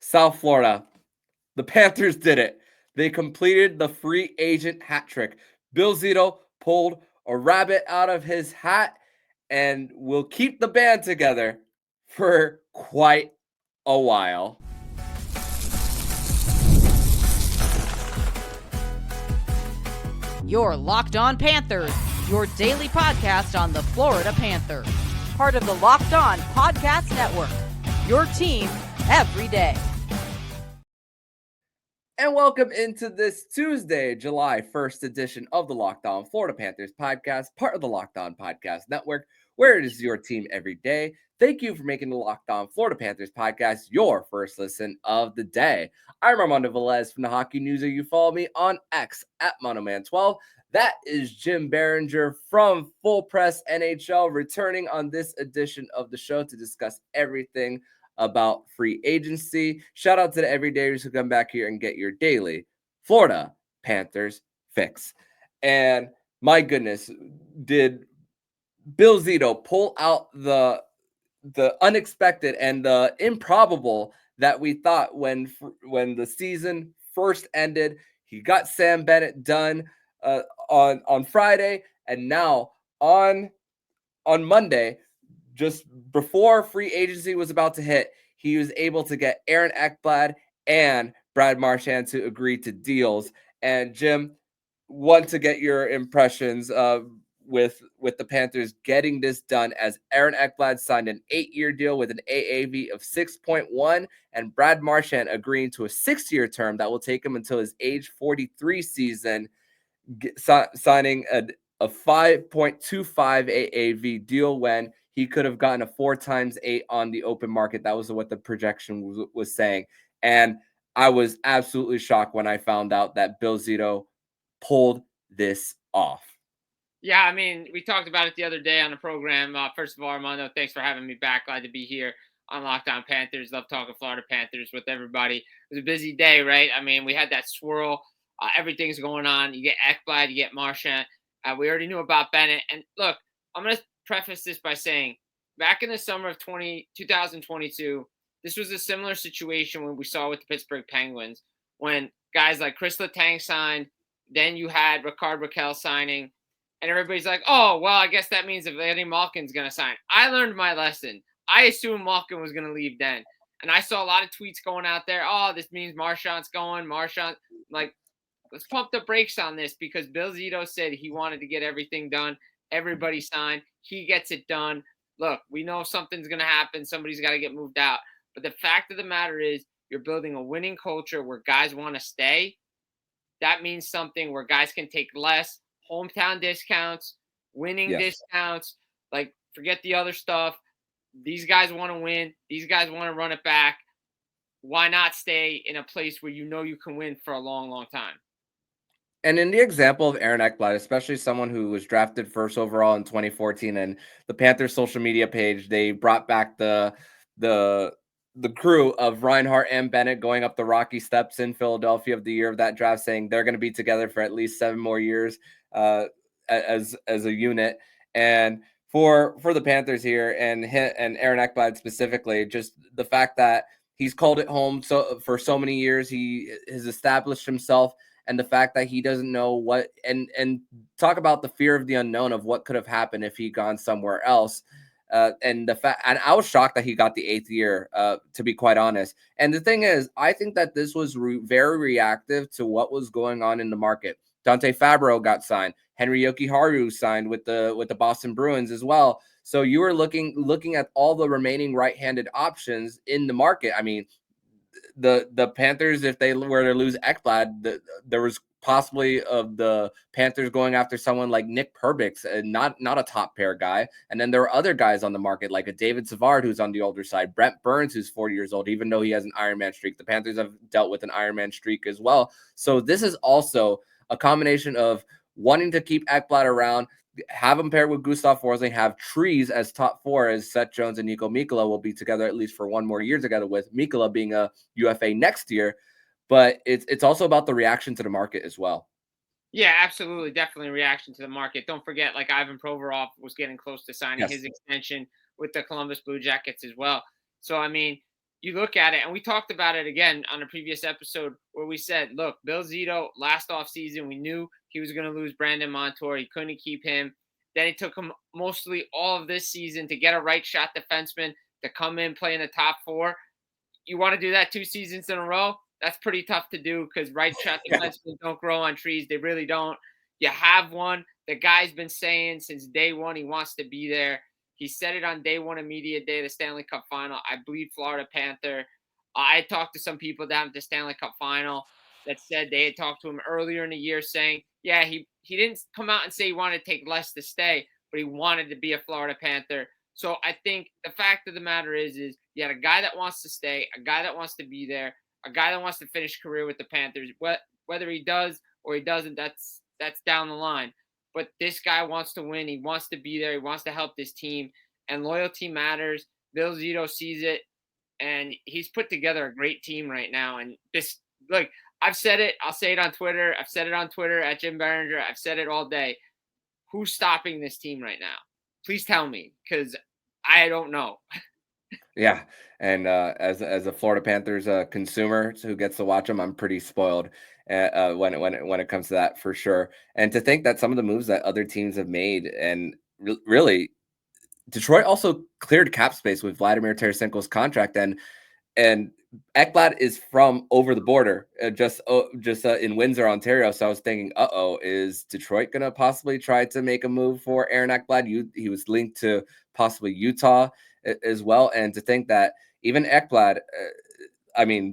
South Florida. The Panthers did it. They completed the free agent hat trick. Bill Zito pulled a rabbit out of his hat and will keep the band together for quite a while. You're Locked On Panthers, your daily podcast on the Florida Panthers. Part of the Locked On Podcast Network, your team every day. And welcome into this Tuesday, July 1st edition of the Locked On Florida Panthers podcast, part of the Locked On Podcast Network, where it is your team every day. Thank you for making the Locked On Florida Panthers podcast your first listen of the day. I'm Armando Velez from the Hockey Newser. You follow me on X at Monoman12. That is Jim Biringer from Full Press NHL, returning on this edition of the show to discuss everything about free agency. Shout out to the everydayers who come back here and get your daily Florida Panthers fix. And my goodness, did Bill Zito pull out the unexpected and the improbable that we thought when the season first ended? He got Sam Bennett done on Friday, and now on Monday, just before free agency was about to hit, he was able to get Aaron Ekblad and Brad Marchand to agree to deals. And Jim, want to get your impressions with the Panthers getting this done, as Aaron Ekblad signed an 8-year deal with an AAV of 6.1, and Brad Marchand agreeing to a 6-year term that will take him until his age 43 season, signing a 5.25 AAV deal when he could have gotten a 4x8 on the open market. That was what the projection was saying. And I was absolutely shocked when I found out that Bill Zito pulled this off. Yeah, I mean, we talked about it the other day on the program. First of all, Armando, thanks for having me back. Glad to be here on Locked On Panthers. Love talking Florida Panthers with everybody. It was a busy day, right? I mean, we had that swirl. Everything's going on. You get Ekblad, you get Marchand. We already knew about Bennett. And look, I'm going to preface this by saying, back in the summer of 2022, this was a similar situation when we saw with the Pittsburgh Penguins, when guys like Chris Letang signed, then you had Ricard Raquel signing, and everybody's like, oh, well, I guess that means if Eddie Malkin's going to sign. I learned my lesson. I assumed Malkin was going to leave then. And I saw a lot of tweets going out there, oh, this means Marchand's going. Marchand, like, let's pump the brakes on this, because Bill Zito said he wanted to get everything done. Everybody signed. He gets it done. Look, we know something's going to happen. Somebody's got to get moved out. But the fact of the matter is, you're building a winning culture where guys want to stay. That means something where guys can take less hometown discounts, winning discounts. Like, forget the other stuff. These guys want to win. These guys want to run it back. Why not stay in a place where you know you can win for a long, long time? And in the example of Aaron Ekblad, especially someone who was drafted first overall in 2014, and the Panthers social media page, they brought back the crew of Reinhart and Bennett going up the rocky steps in Philadelphia of the year of that draft, saying they're going to be together for at least 7 more years as a unit. And for the Panthers here and Aaron Ekblad specifically, just the fact that he's called it home for so many years, he has established himself. And the fact that he doesn't know what, and talk about the fear of the unknown of what could have happened if he'd gone somewhere else. And I was shocked that he got the 8th year, to be quite honest. And the thing is, I think that this was very reactive to what was going on in the market. Dante Fabro got signed. Henry Jokiharju signed with the Boston Bruins as well. So you were looking at all the remaining right-handed options in the market. I mean, the Panthers, if they were to lose Ekblad, there was possibly of the Panthers going after someone like Nick Perbix, and not a top pair guy. And then there are other guys on the market like a David Savard, who's on the older side, Brent Burns, who's 40 years old, even though he has an Ironman streak. The Panthers have dealt with an Ironman streak as well. So this is also a combination of wanting to keep Ekblad around, have him paired with Gustav Forsling, have Trees as top 4, as Seth Jones and Nico Mikkola will be together at least for 1 more year together, with Mikkola being a UFA next year. But it's also about the reaction to the market as well. Yeah, absolutely. Definitely a reaction to the market. Don't forget, like, Ivan Provorov was getting close to signing his extension with the Columbus Blue Jackets as well. So, I mean, you look at it, and we talked about it again on a previous episode where we said, look, Bill Zito last offseason, we knew he was going to lose Brandon Montour. He couldn't keep him. Then it took him mostly all of this season to get a right shot defenseman to come in, play in the top 4. You want to do that 2 seasons in a row? That's pretty tough to do because right shot defensemen don't grow on trees. They really don't. You have one. The guy's been saying since day one he wants to be there. He said it on day one of media day, the Stanley Cup final. I believe Florida Panther. I talked to some people down at the Stanley Cup final that said they had talked to him earlier in the year saying, yeah, he didn't come out and say he wanted to take less to stay, but he wanted to be a Florida Panther. So I think the fact of the matter is you had a guy that wants to stay, a guy that wants to be there, a guy that wants to finish career with the Panthers. Whether he does or he doesn't, that's down the line. But this guy wants to win. He wants to be there. He wants to help this team. And loyalty matters. Bill Zito sees it. And he's put together a great team right now. And this, look, I've said it. I'll say it on Twitter. I've said it on Twitter at Jim Biringer. I've said it all day. Who's stopping this team right now? Please tell me, because I don't know. Yeah, and as a Florida Panthers consumer who gets to watch them, I'm pretty spoiled when it comes to that for sure. And to think that some of the moves that other teams have made, and really, Detroit also cleared cap space with Vladimir Tarasenko's contract, and Ekblad is from over the border, just in Windsor, Ontario. So I was thinking, is Detroit going to possibly try to make a move for Aaron Ekblad? He was linked to possibly Utah as well. And to think that even Ekblad,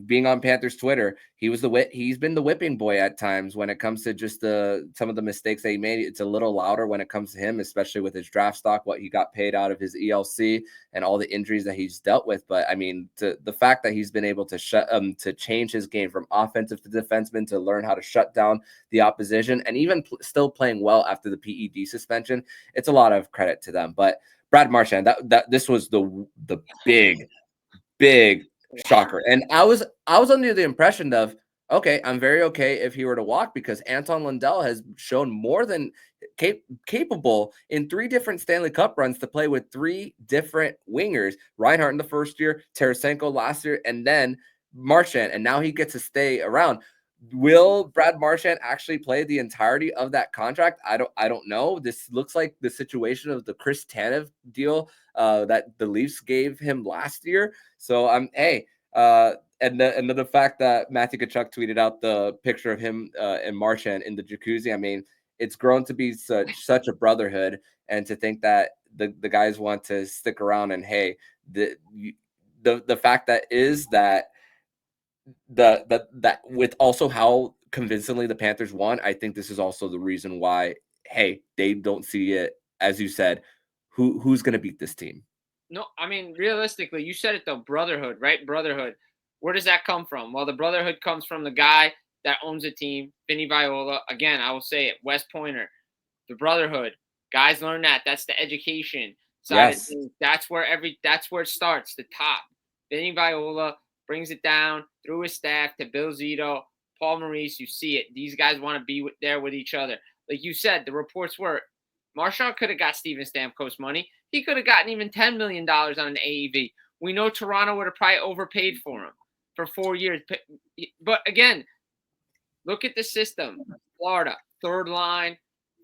being on Panthers Twitter, he's been the whipping boy at times when it comes to just some of the mistakes that he made. It's a little louder when it comes to him, especially with his draft stock, what he got paid out of his ELC and all the injuries that he's dealt with. But the fact that he's been able to to change his game from offensive to defenseman, to learn how to shut down the opposition, and even still playing well after the PED suspension, it's a lot of credit to them. But Brad Marchand, this was the big shocker. And I was under the impression of, okay, I'm very okay if he were to walk, because Anton Lundell has shown more than capable in 3 different Stanley Cup runs to play with 3 different wingers. Reinhart in the first year, Tarasenko last year, and then Marchand, and now he gets to stay around. Will Brad Marchand actually play the entirety of that contract? I don't know. This looks like the situation of the Chris Tanev deal that the Leafs gave him last year. So and then the fact that Matthew Tkachuk tweeted out the picture of him and Marchand in the jacuzzi. It's grown to be such a brotherhood, and to think that the guys want to stick around, and the fact that that with also how convincingly the Panthers won, I think this is also the reason why, they don't see it, as you said, who's going to beat this team. No, realistically, you said it though, brotherhood, right? Brotherhood. Where does that come from? Well, the brotherhood comes from the guy that owns the team, Vinny Viola. Again, I will say it, West Pointer. The brotherhood. Guys learn that. That's the education side of things. That's where it starts, the top. Vinny Viola brings it down through his staff to Bill Zito, Paul Maurice. You see it. These guys want to be there with each other. Like you said, the reports were Marchand could have got Steven Stamkos money. He could have gotten even $10 million on an AAV. We know Toronto would have probably overpaid for him for 4 years. But again, look at the system. Florida, third line,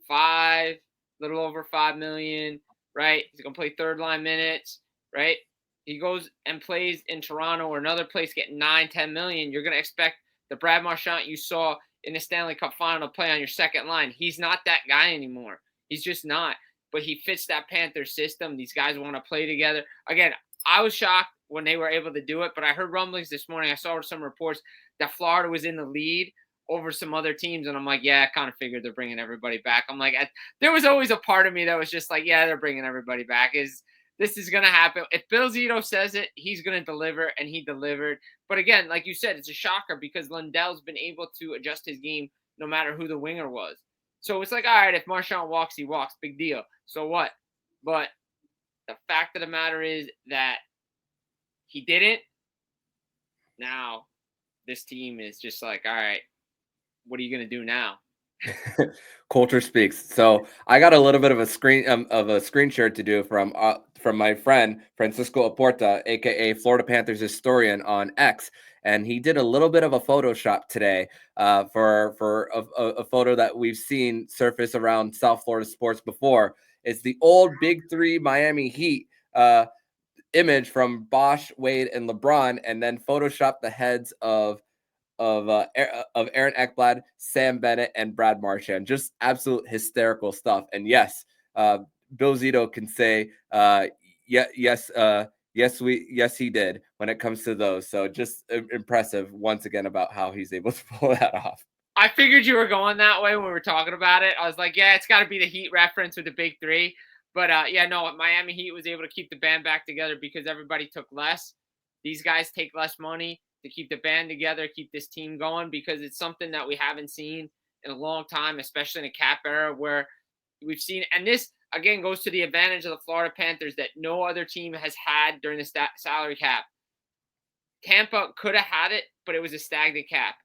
little over $5 million, right? He's going to play third line minutes, right? He goes and plays in Toronto or another place getting $9-10 million. You're going to expect the Brad Marchand you saw in the Stanley Cup final to play on your second line. He's not that guy anymore. He's just not. But he fits that Panther system. These guys want to play together. Again, I was shocked when they were able to do it, but I heard rumblings this morning. I saw some reports that Florida was in the lead over some other teams, and I'm like, yeah, I kind of figured they're bringing everybody back. I'm like, there was always a part of me that was just like, yeah, they're bringing everybody back. This is going to happen. If Bill Zito says it, he's going to deliver, and he delivered. But again, like you said, it's a shocker because Lundell's been able to adjust his game no matter who the winger was. So it's like, all right, if Marchand walks, he walks. Big deal. So what? But the fact of the matter is that he didn't. Now, this team is just like, all right, what are you going to do now? Culture speaks. So I got a little bit of a screen share to do from from my friend Francisco Aporta, aka Florida Panthers historian on X, and he did a little bit of a Photoshop today for a photo that we've seen surface around South Florida sports before. It's the old Big Three Miami Heat image from Bosch, Wade, and LeBron, and then Photoshop the heads of Aaron Ekblad, Sam Bennett, and Brad Marchand. Just absolute hysterical stuff. And yes, Bill Zito can say, yes, he did when it comes to those. So just impressive once again about how he's able to pull that off. I figured you were going that way when we were talking about it. I was like, yeah, it's got to be the Heat reference with the Big Three. But yeah, no, Miami Heat was able to keep the band back together because everybody took less. These guys take less money to keep the band together, keep this team going, because it's something that we haven't seen in a long time, especially in a cap era where we've seen. And this, again, goes to the advantage of the Florida Panthers that no other team has had during the salary cap. Tampa could have had it, but it was a stagnant cap.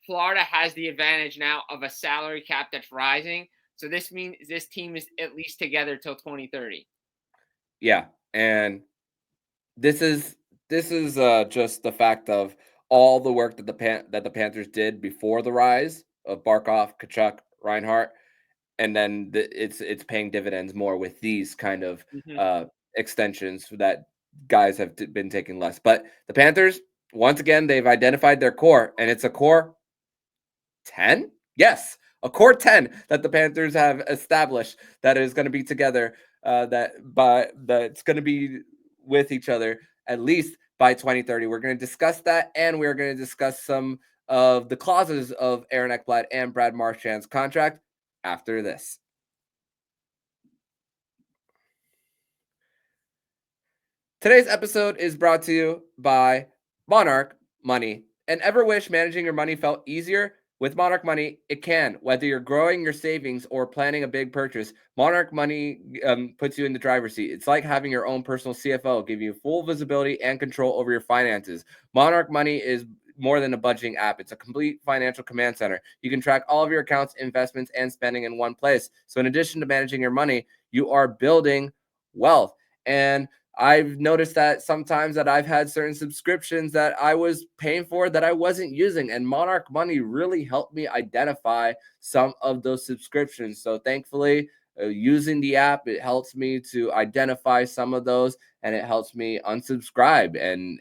Florida has the advantage now of a salary cap that's rising. So this means this team is at least together till 2030. Yeah, and this is just the fact of all the work that the Panthers did before the rise of Barkov, Kachuk, Reinhart, and then it's paying dividends more with these kind of extensions that guys have been taking less. But the Panthers, once again, they've identified their core, and it's a core 10? Yes, a core 10 that the Panthers have established that is going to be together, that's going to be with each other at least by 2030. We're going to discuss that, and we're going to discuss some of the clauses of Aaron Ekblad and Brad Marchand's contract after this. Today's episode is brought to you by Monarch Money. And ever wish managing your money felt easier? With Monarch Money, it can. Whether you're growing your savings or planning a big purchase, Monarch Money puts you in the driver's seat. It's like having your own personal CFO, give you full visibility and control over your finances. Monarch Money is more than a budgeting app. It's a complete financial command center. You can track all of your accounts, investments, and spending in one place. So in addition to managing your money, you are building wealth. And I've noticed that sometimes that I've had certain subscriptions that I was paying for that I wasn't using, and Monarch Money really helped me identify some of those subscriptions. So thankfully, using the app, it helps me to identify some of those, and it helps me unsubscribe and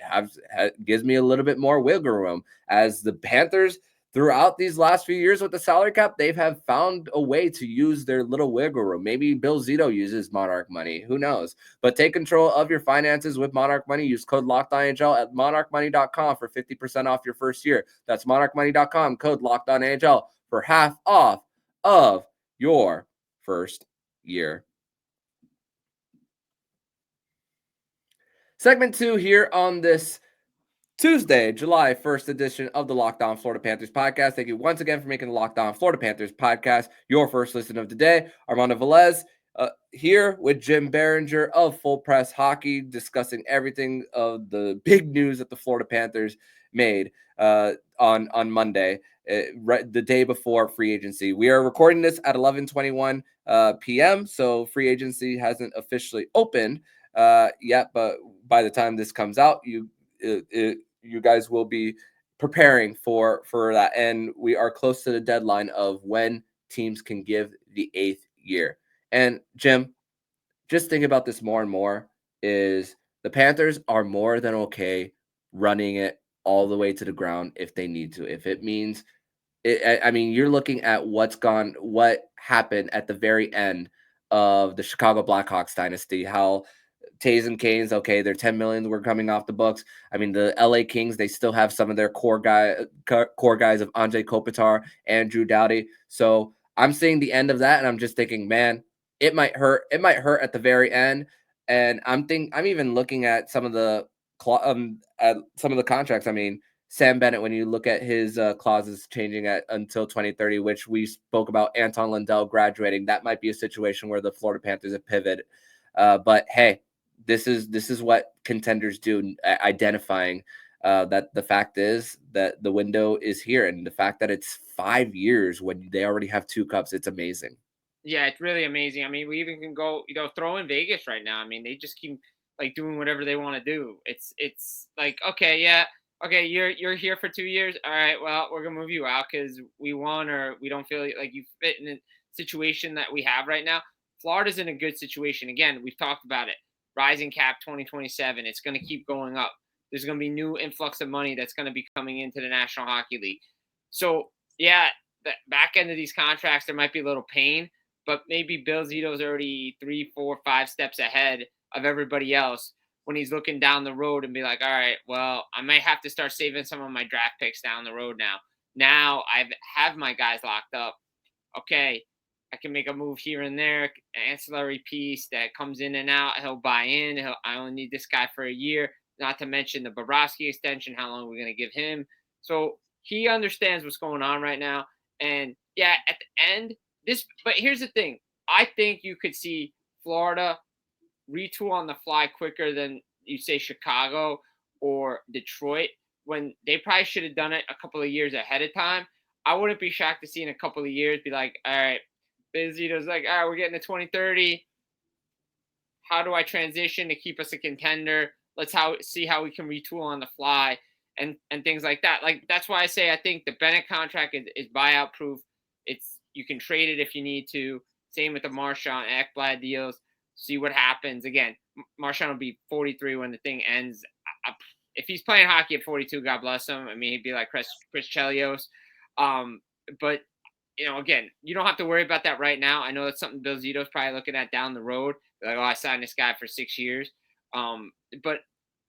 gives me a little bit more wiggle room. As the Panthers, throughout these last few years with the salary cap, they've found a way to use their little wiggle room. Maybe Bill Zito uses Monarch Money. Who knows? But take control of your finances with Monarch Money. Use code LOCKEDONNHL at monarchmoney.com for 50% off your first year. That's monarchmoney.com, code LOCKEDONNHL for half off of your first year. Segment 2 here on this Tuesday, July 1st edition of the Locked On Florida Panthers podcast. Thank you once again for making the Locked On Florida Panthers podcast your first listen of the day. Armando Velez here with Jim Biringer of Full Press Hockey, discussing everything of the big news that the Florida Panthers made on Monday, right the day before free agency. We are recording this at 11:21 p.m., so free agency hasn't officially opened yet, but by the time this comes out, you guys will be preparing for that, and we are close to the deadline of when teams can give the 8th year. And Jim, just think about this more and more, is the Panthers are more than okay running it all the way to the ground if they need to. If it means it, I mean, you're looking at what happened at the very end of the Chicago Blackhawks dynasty, how Tays and Canes, okay, their $10 million were coming off the books. I mean, the LA Kings, they still have some of their core guys of Anze Kopitar and Drew Doughty. So I'm seeing the end of that, and I'm just thinking, man, it might hurt. It might hurt at the very end. And I'm even looking at some of the contracts. I mean, Sam Bennett, when you look at his clauses changing until 2030, which we spoke about Anton Lundell graduating, that might be a situation where the Florida Panthers have pivoted. But hey, this is what contenders do, identifying that the fact is that the window is here, and the fact that it's 5 years when they already have 2 cups, it's amazing. Yeah, it's really amazing. I mean, we even can go, throw in Vegas right now. I mean, they just keep like doing whatever they want to do. It's like, okay, yeah, okay, you're here for 2 years. All right, well, we're gonna move you out because we won or we don't feel like you fit in the situation that we have right now. Florida's in a good situation. Again, we've talked about it. Rising cap 2027. It's gonna keep going up. There's gonna be new influx of money that's gonna be coming into the National Hockey League. So yeah, the back end of these contracts, there might be a little pain, but maybe Bill Zito's already 3, 4, 5 steps ahead of everybody else when he's looking down the road and be like, all right, well, I might have to start saving some of my draft picks down the road now. Now I have my guys locked up. Okay, I can make a move here and there, ancillary piece that comes in and out. He'll buy in. I only need this guy for a year. Not to mention the Bobrovsky extension. How long are we going to give him? So he understands what's going on right now. And yeah, at the end, but here's the thing. I think you could see Florida retool on the fly quicker than you say Chicago or Detroit when they probably should have done it a couple of years ahead of time. I wouldn't be shocked to see in a couple of years be like, all right, Zito's like, all right, we're getting to 2030. How do I transition to keep us a contender? Let's see how we can retool on the fly and things like that. Like that's why I say I think the Bennett contract is buyout proof. You can trade it if you need to. Same with the Marchand and Ekblad deals. See what happens. Again, Marchand will be 43 when the thing ends. If he's playing hockey at 42, God bless him. I mean, he'd be like Chris Chelios. But again, you don't have to worry about that right now. I know that's something Bill Zito's probably looking at down the road. Like, oh, I signed this guy for 6 years. But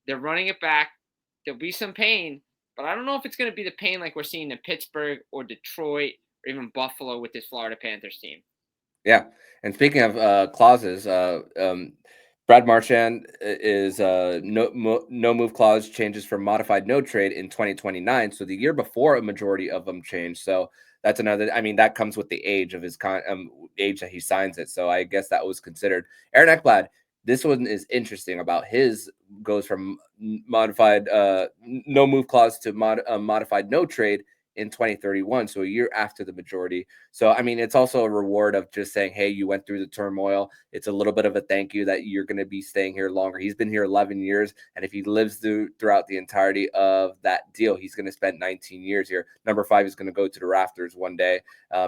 they're running it back. There'll be some pain, but I don't know if it's going to be the pain like we're seeing in Pittsburgh or Detroit or even Buffalo with this Florida Panthers team. Yeah, and speaking of clauses, Brad Marchand is no move clause changes from modified no trade in 2029. So the year before, a majority of them changed. So that's another. I mean, that comes with the age of his age that he signs it. So I guess that was considered. Aaron Ekblad. This one is interesting about his goes from modified no move clause to modified no trade in 2031, so a year after the majority. So I mean, it's also a reward of just saying, hey, you went through the turmoil. It's a little bit of a thank you that you're going to be staying here longer. He's been here 11 years, and if he lives throughout the entirety of that deal, he's going to spend 19 years here. Number 5 is going to go to the rafters one day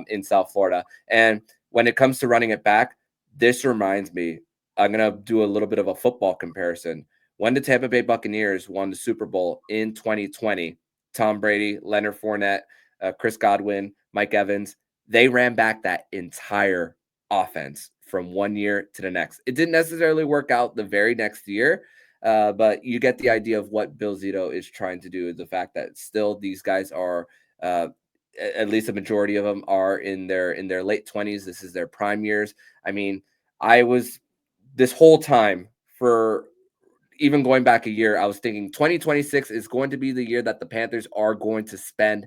in South Florida. And when it comes to running it back, this reminds me, I'm going to do a little bit of a football comparison. When the Tampa Bay Buccaneers won the Super Bowl in 2020, Tom Brady, Leonard Fournette, Chris Godwin, Mike Evans, they ran back that entire offense from one year to the next. It didn't necessarily work out the very next year, but you get the idea of what Bill Zito is trying to do. The fact that still these guys are, at least a majority of them are in their late 20s. This is their prime years. I mean, I was this whole time for even going back a year, I was thinking 2026 is going to be the year that the Panthers are going to spend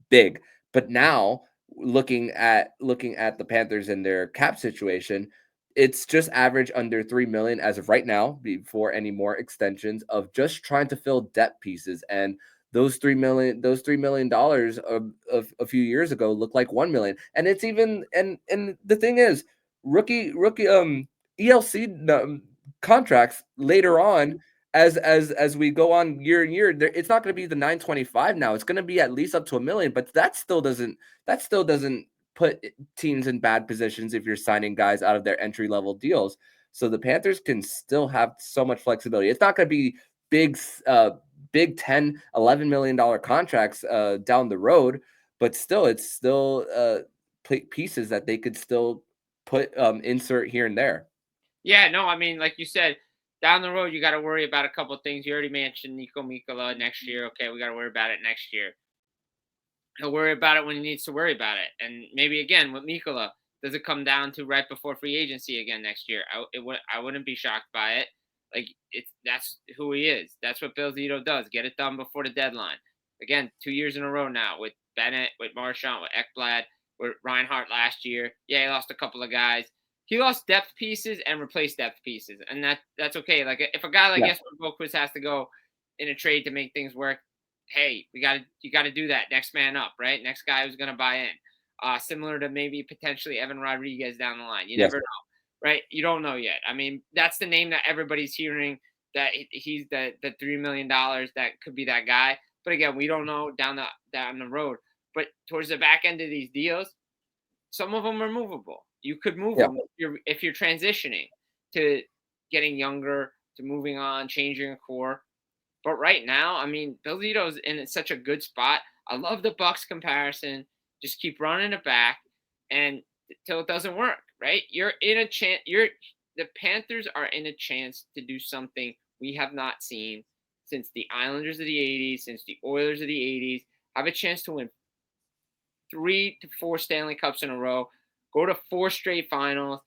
big. But now looking at the Panthers and their cap situation, it's just average under 3 million as of right now before any more extensions of just trying to fill depth pieces. And those $3 million of a few years ago looked like 1 million. And it's even, and the thing is, rookie ELC contracts later on as we go on year and year, it's not going to be the 925 now. It's going to be at least up to 1 million, but that still doesn't put teams in bad positions if you're signing guys out of their entry level deals. So the Panthers can still have so much flexibility. It's not going to be big 10, $11 million contracts down the road, but still it's still pieces that they could still put insert here and there. Yeah, no, I mean, like you said, down the road, you got to worry about a couple of things. You already mentioned Nico Mikkola next year. Okay, we got to worry about it next year. He'll worry about it when he needs to worry about it. And maybe again with Mikkola, does it come down to right before free agency again next year? I wouldn't be shocked by it. Like that's who he is. That's what Bill Zito does. Get it done before the deadline. Again, 2 years in a row now with Bennett, with Marchand, with Ekblad, with Reinhart last year. Yeah, he lost a couple of guys. He lost depth pieces and replaced depth pieces, and that's okay. Like if a guy like Jesper Boquist has to go in a trade to make things work, hey, you got to do that. Next man up, right? Next guy who's going to buy in. similar to maybe potentially Evan Rodriguez down the line. You Yes. never know, right? You don't know yet. I mean, that's the name that everybody's hearing, that he's the $3 million that could be that guy. But again, we don't know down the road. But towards the back end of these deals, some of them are movable. You could move Yeah. them if you're transitioning to getting younger, to moving on, changing a core. But right now, I mean, Bill Zito's in such a good spot. I love the Bucks comparison. Just keep running it back, and till it doesn't work, right? You're in a chance. The Panthers are in a chance to do something we have not seen since the Islanders of the '80s, since the Oilers of the '80s. Have a chance to win 3 to 4 Stanley Cups in a row, go to 4 straight finals.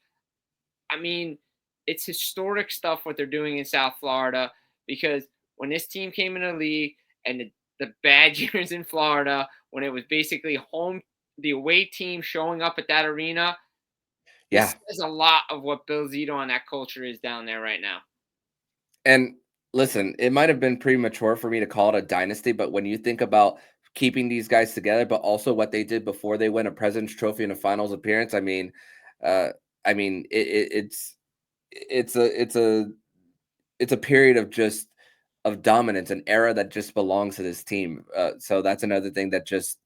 I mean, it's historic stuff what they're doing in South Florida, because when this team came in the league and the bad years in Florida, when it was basically the away team showing up at that arena, Yeah. this is a lot of what Bill Zito and that culture is down there right now. And listen, it might have been premature for me to call it a dynasty, but when you think about keeping these guys together, but also what they did before they win a President's Trophy in a finals appearance, uh, it's a period of just of dominance, an era that just belongs to this team. So that's another thing that just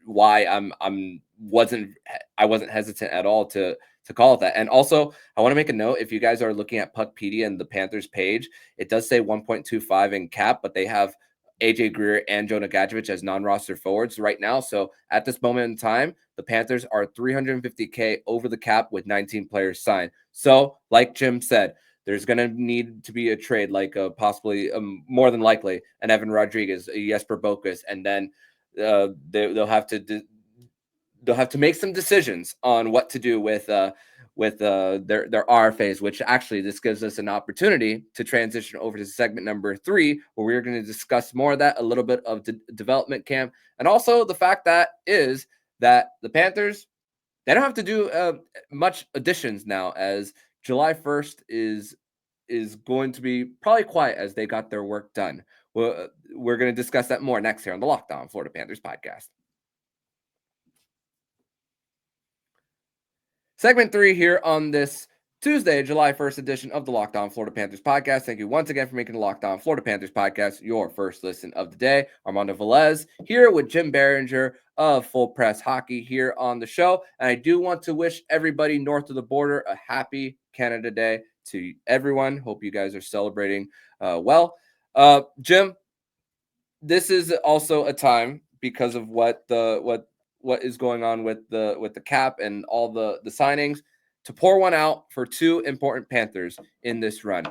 why I wasn't hesitant at all to call it that. And also, I want to make a note: if you guys are looking at Puckpedia and the Panthers page, it does say 1.25 in cap, but they have AJ Greer and Jonah Gadjevich as non-roster forwards right now. So at this moment in time, the Panthers are $350K over the cap with 19 players signed. So, like Jim said, there's going to need to be a trade, like possibly more than likely an Evan Rodriguez, a Jesper Bokus, and then they'll have to make some decisions on what to do with their RFAs, which actually this gives us an opportunity to transition over to segment number 3, where we're going to discuss more of that, a little bit of development camp, and also the fact that the Panthers, they don't have to do much additions now, as July 1st is going to be probably quiet as they got their work done. We're going to discuss that more next here on the Locked On Florida Panthers podcast. Segment 3 here on this Tuesday, July 1st edition of the Locked On Florida Panthers podcast. Thank you once again for making the Locked On Florida Panthers podcast your first listen of the day. Armando Velez here with Jim Biringer of Full Press Hockey here on the show. And I do want to wish everybody north of the border a happy Canada Day to everyone. Hope you guys are celebrating well. Jim, this is also a time, because of what is going on with the cap and all the signings, to pour one out for 2 important Panthers in this run: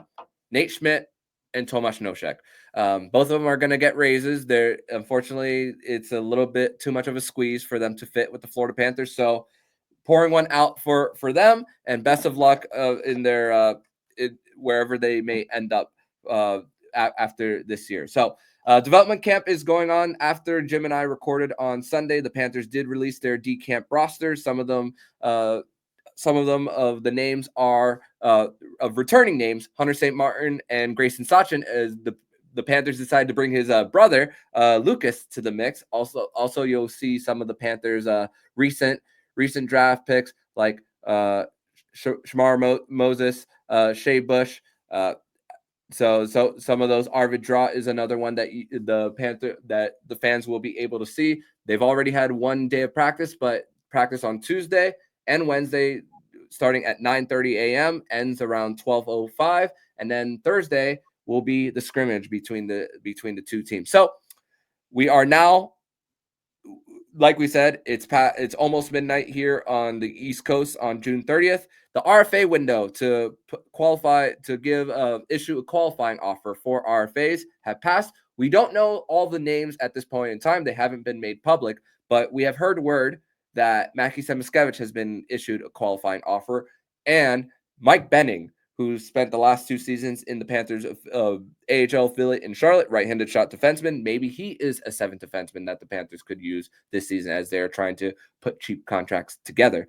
Nate Schmidt and Tomas Nosek. Both of them are going to get raises. Unfortunately, it's a little bit too much of a squeeze for them to fit with the Florida Panthers. So pouring one out for them, and best of luck in their wherever they may end up after this year. So development camp is going on. After Jim and I recorded on Sunday, the Panthers did release their D-camp rosters. Some of them of the names are of returning names: Hunter St. Martin and Grayson Sachin, as the Panthers decided to bring his brother Lucas to the mix. Also, you'll see some of the Panthers recent draft picks, like Shamar Moses, Shea Bush. So some of those. Arvid Draw is another one that the fans will be able to see. They've already had one day of practice, but practice on Tuesday and Wednesday, starting at 9:30 a.m., ends around 12:05, and then Thursday will be the scrimmage between the two teams. So we are now, like we said, it's almost midnight here on the East Coast on June 30th. The RFA window to qualify to issue a qualifying offer for RFAs have passed. We don't know all the names at this point in time. They haven't been made public, but we have heard word that Mackie Semiskevich has been issued a qualifying offer, and Mike Benning, who spent the last 2 seasons in the Panthers AHL affiliate in Charlotte, right-handed shot defenseman. Maybe he is a 7th defenseman that the Panthers could use this season, as they're trying to put cheap contracts together.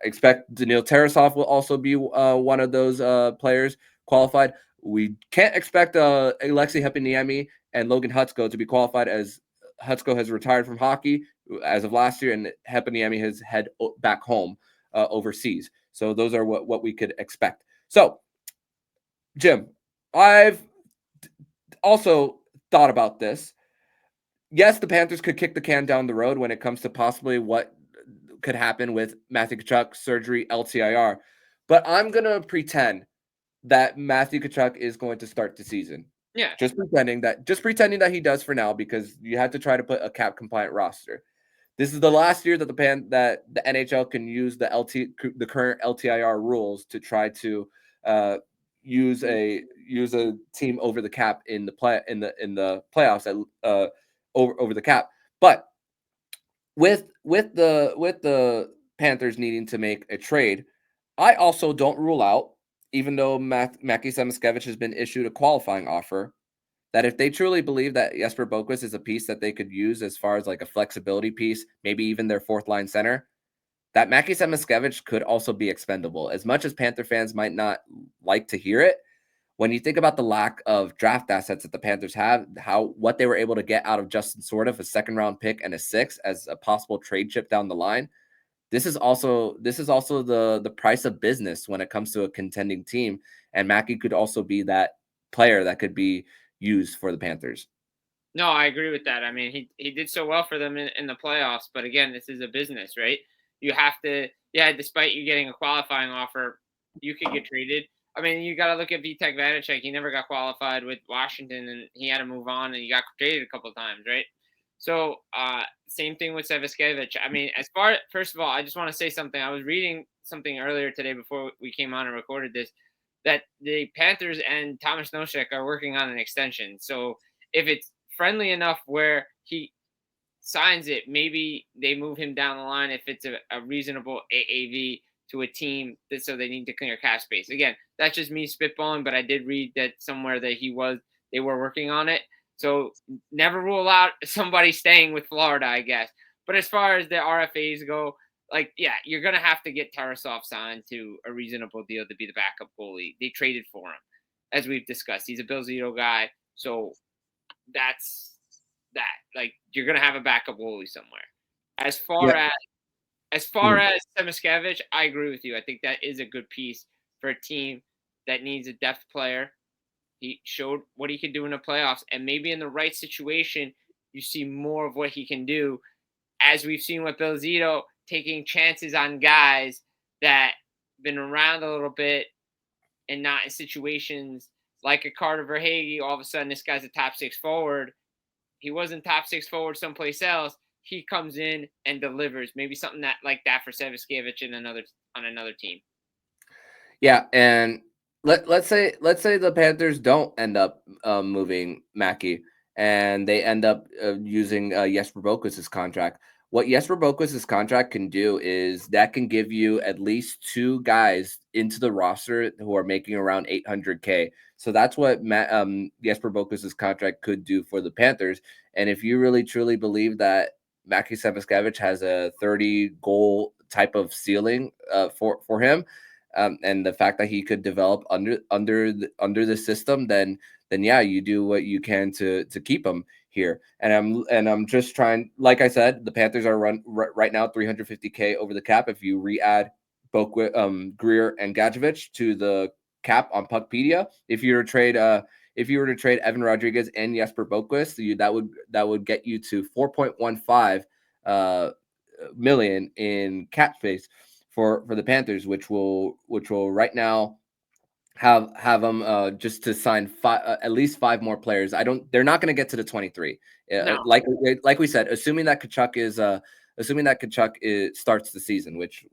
Expect Daniil Tarasov will also be one of those players qualified. We can't expect Alexei Heponiemi and Logan Hutsko to be qualified, as Hutsko has retired from hockey as of last year, and Heponiemi has head back home overseas. So those are what we could expect. So, Jim, I've also thought about this. Yes, the Panthers could kick the can down the road when it comes to possibly what could happen with Matthew Tkachuk surgery, LTIR. But I'm going to pretend that Matthew Tkachuk is going to start the season. Yeah. Just pretending that he does for now, because you have to try to put a cap compliant roster. This is the last year that the NHL can use the current LTIR rules to try to use a team over the cap in the playoffs over the cap. But with the Panthers needing to make a trade, I also don't rule out, even though Mackie Samoskevich has been issued a qualifying offer, that if they truly believe that Jesper Boquist is a piece that they could use as far as like a flexibility piece, maybe even their fourth line center, that Mackie Samoskevich could also be expendable. As much as Panther fans might not like to hear it, when you think about the lack of draft assets that the Panthers have, what they were able to get out of Justin Sordoff, a second-round pick and a sixth as a possible trade chip down the line, this is also the price of business when it comes to a contending team. And Mackie could also be that player that could be used for the Panthers. No, I agree with that. I mean, he did so well for them in the playoffs, but again, this is a business, right? You have to, despite you getting a qualifying offer, you could get traded. I mean, you got to look at Vitek Vanacek. He never got qualified with Washington, and he had to move on, and he got traded a couple of times, right? So, same thing with Samoskevich. I mean, first of all, I just want to say something. I was reading something earlier today before we came on and recorded this, that the Panthers and Thomas Nosek are working on an extension. So if it's friendly enough where he signs it, maybe they move him down the line if it's a reasonable AAV to a team so they need to clear cap space. Again, that's just me spitballing, but I did read that somewhere that they were working on it. So never rule out somebody staying with Florida, I guess. But as far as the RFAs go, you're going to have to get Tarasov signed to a reasonable deal to be the backup goalie. They traded for him, as we've discussed. He's a Bill Zito guy. So that's that. Like, you're going to have a backup goalie somewhere. As far as Samoskevich, I agree with you. I think that is a good piece for a team that needs a depth player. He showed what he can do in the playoffs, and maybe in the right situation, you see more of what he can do, as we've seen with Bill Zito taking chances on guys that been around a little bit and not in situations like a Carter Verhaeghe. All of a sudden, this guy's a top six forward. He wasn't top six forward someplace else. He comes in and delivers. Maybe something like that for Samoskevich on another team. Yeah, and let's say the Panthers don't end up moving Mackie, and they end up using Jesper Boquist's contract. What Jesper Boquist's contract can do is that can give you at least two guys into the roster who are making around $800K. So that's what Jesper Boquist's contract could do for the Panthers. And if you really truly believe that Mackie Samoskevich has a 30-goal type of ceiling for him, and the fact that he could develop under the system, then yeah, you do what you can to keep him here. And I'm just trying, like I said, the Panthers are right now $350K over the cap. If you re-add Greer and Gadjevich to the cap on Puckpedia, if you were to trade Evan Rodriguez and Jesper Boquist, that would get you to 4.15 million in cap space for the Panthers, which will right now have them just to sign at least 5 more players. They're not going to get to the 23. No. Like we said, assuming that Tkachuk starts the season, which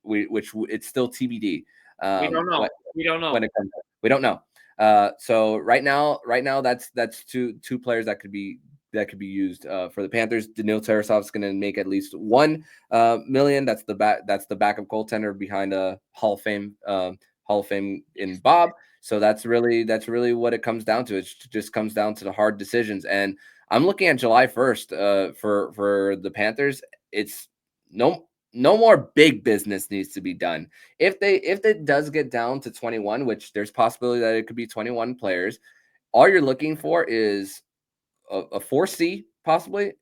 which it's still TBD. We don't know. We don't know. So right now that's two players that could be used for the Panthers. Daniil Tarasov is going to make at least $1 million. That's the backup goaltender behind a Hall of Fame in Bob. So that's really what it comes down to. It just comes down to the hard decisions. And I'm looking at July 1st for the Panthers. It's no more big business needs to be done. If it does get down to 21, which there's possibility that it could be 21 players, all you're looking for is a 4C possibly,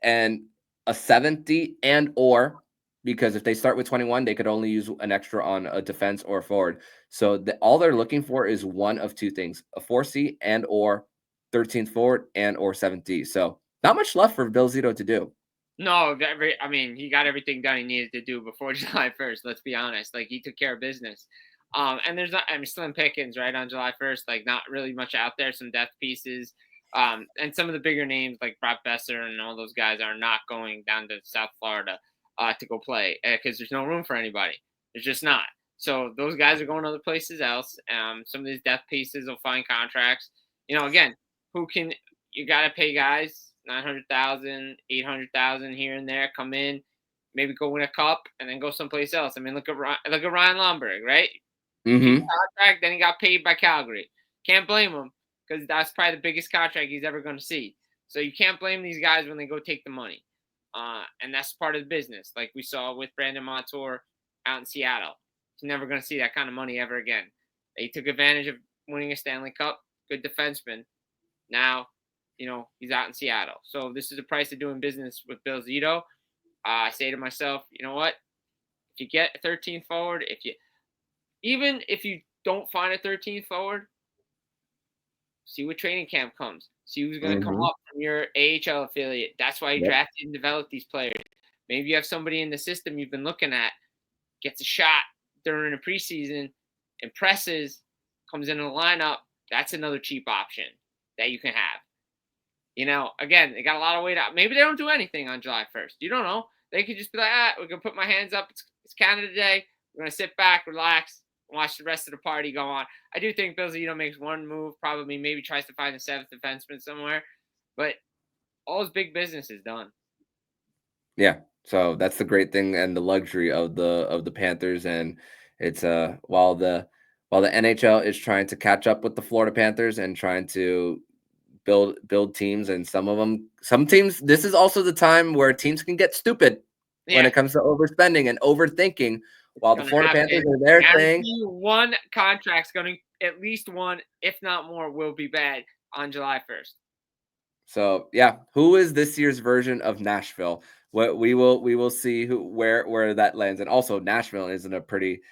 and a 7th and or because if they start with 21, they could only use an extra on a defense or a forward. So all they're looking for is one of two things: a 4C and or 13th forward and or 7th. So not much left for Bill Zito to do. No, I mean, he got everything done he needed to do before July 1st. Let's be honest. Like, he took care of business. And there's not, I mean, Slim Pickens, right, on July 1st, like, not really much out there, some depth pieces. And some of the bigger names like Brock Besser and all those guys are not going down to South Florida to go play because there's no room for anybody. There's just not. So those guys are going other places else. Some of these depth pieces will find contracts. Again, you got to pay guys 900,000, 800,000 here and there, come in, maybe go win a cup, and then go someplace else. I mean, look at Ryan Lomberg, right? Mm-hmm. Contract, then he got paid by Calgary. Can't blame him because that's probably the biggest contract he's ever going to see. So you can't blame these guys when they go take the money, and that's part of the business. Like we saw with Brandon Montour out in Seattle, he's never going to see that kind of money ever again. They took advantage of winning a Stanley Cup. Good defenseman. Now, he's out in Seattle. So this is the price of doing business with Bill Zito. I say to myself, you know what? If you get a 13th forward, even if you don't find a 13th forward, see what training camp comes. See who's going to come up from your AHL affiliate. That's why you drafted and developed these players. Maybe you have somebody in the system you've been looking at, gets a shot during a preseason, impresses, comes into the lineup. That's another cheap option that you can have. Again, they got a lot of weight out. Maybe they don't do anything on July 1st. You don't know. They could just be like, we're going to put my hands up. It's Canada Day. We're going to sit back, relax, and watch the rest of the party go on. I do think Bill Zito makes one move, probably maybe tries to find a 7th defenseman somewhere. But all his big business is done. Yeah. So that's the great thing and the luxury of the Panthers. And it's while the NHL is trying to catch up with the Florida Panthers and trying to build teams, and some teams, this is also the time where teams can get stupid when it comes to overspending and overthinking. While the Florida Panthers are there saying one contract's going to, at least one, if not more, will be bad on July 1st. So yeah, who is this year's version of Nashville? What we will see where that lands. And also Nashville is in a pretty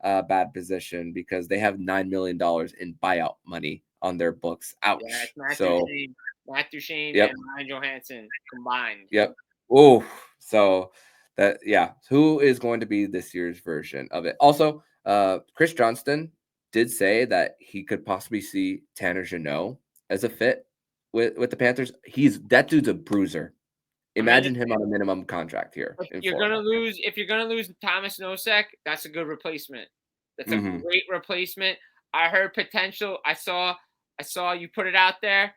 bad position because they have $9 million in buyout money on their books. Ouch. Yeah, Matthew Shane and Ryan Johansson combined. Yep. Oh, so who is going to be this year's version of it? Also, Chris Johnston did say that he could possibly see Tanner Jeannot as a fit with the Panthers. That dude's a bruiser. Imagine him on a minimum contract here. If you're gonna lose Thomas Nosek, that's a good replacement. That's a great replacement. I heard potential. I saw you put it out there.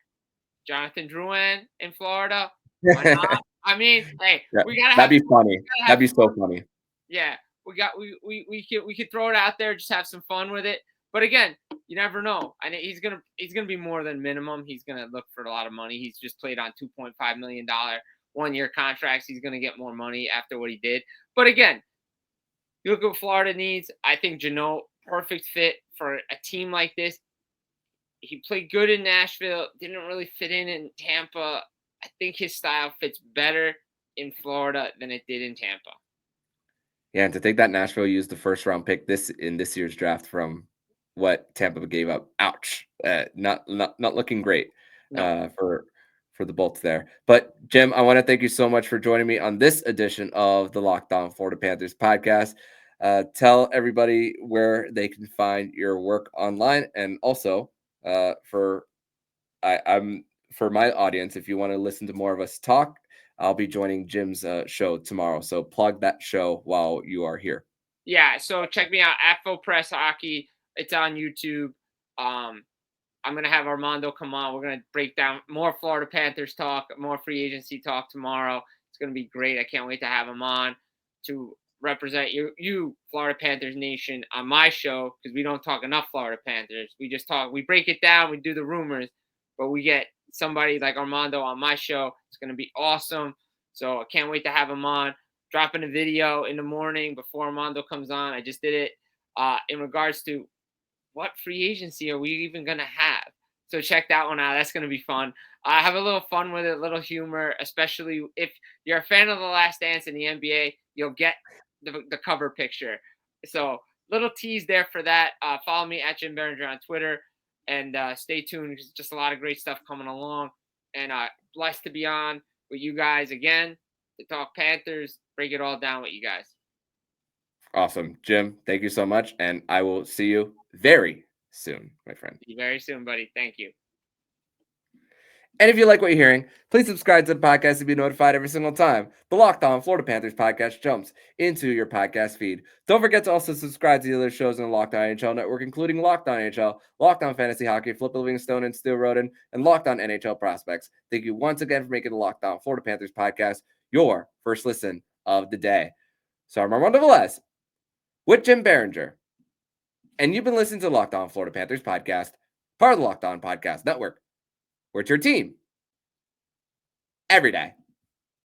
Jonathan Drouin in Florida. Why not? I mean, hey, we gotta. That'd be funny. That'd be so funny. Yeah, we could throw it out there, just have some fun with it. But again, you never know. I mean, he's gonna be more than minimum. He's gonna look for a lot of money. He's just played on $2.5 million 1-year contracts. He's gonna get more money after what he did. But again, you look at what Florida needs. I think Jeannot, perfect fit for a team like this. He played good in Nashville. Didn't really fit in Tampa. I think his style fits better in Florida than it did in Tampa. Yeah, and to think that Nashville used the first round pick in this year's draft from what Tampa gave up. Ouch. Not looking great for the Bolts there. But Jim, I want to thank you so much for joining me on this edition of the Locked On Florida Panthers podcast. Tell everybody where they can find your work online, and also for my audience, if you want to listen to more of us talk, I'll be joining Jim's show tomorrow. So plug that show while you are here. Yeah, so check me out at Full Press Hockey. It's on YouTube. I'm going to have Armando come on. We're going to break down more Florida Panthers talk, more free agency talk tomorrow. It's going to be great. I can't wait to have him on to represent you Florida Panthers Nation on my show, because we don't talk enough Florida Panthers. We break it down, we do the rumors, but we get somebody like Armando on my show. It's going to be awesome. So I can't wait to have him on. Dropping a video in the morning before Armando comes on. I just did it in regards to what free agency are we even going to have? So check that one out. That's going to be fun. I have a little fun with it, a little humor, especially if you're a fan of The Last Dance in the NBA, you'll get the cover picture. So little tease there for that. Follow me at Jim Biringer on Twitter, and stay tuned. There's just a lot of great stuff coming along, and blessed to be on with you guys again to talk Panthers, break it all down with you guys. Awesome. Jim, thank you so much, and I will see you very soon, my friend. See you very soon, buddy. Thank you. And if you like what you're hearing, please subscribe to the podcast to be notified every single time the Locked On Florida Panthers podcast jumps into your podcast feed. Don't forget to also subscribe to the other shows in the Locked On NHL network, including Locked On NHL, Locked On Fantasy Hockey, Flip Livingstone and Stu Roden, and Locked On NHL Prospects. Thank you once again for making the Locked On Florida Panthers podcast your first listen of the day. So I'm Armando Velez with Jim Biringer, and you've been listening to the Locked On Florida Panthers podcast, part of the Locked On Podcast Network, where it's your team every day.